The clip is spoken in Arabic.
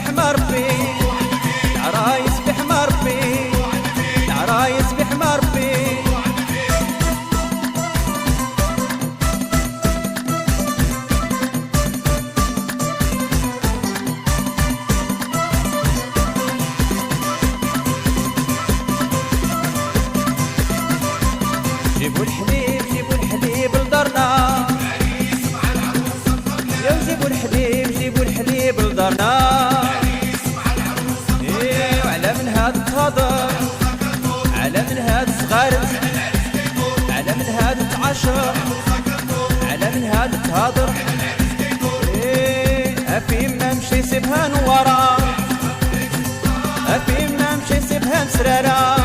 بحمى ربي، العرايس بحمى ربي، العرايس بحمى ربي. جيبوا الحليب جيبوا الحليب لدارنا، يا جيبوا الحليب جيبوا الحليب لدارنا. ايه وعلى من هاد تهضر، على من هاد صغارت، على من هاد تعاشر، على من هاد تهضر. ايه افيم ما مشي سيبها نورا، افيم ما مشي سيبها مسرارا.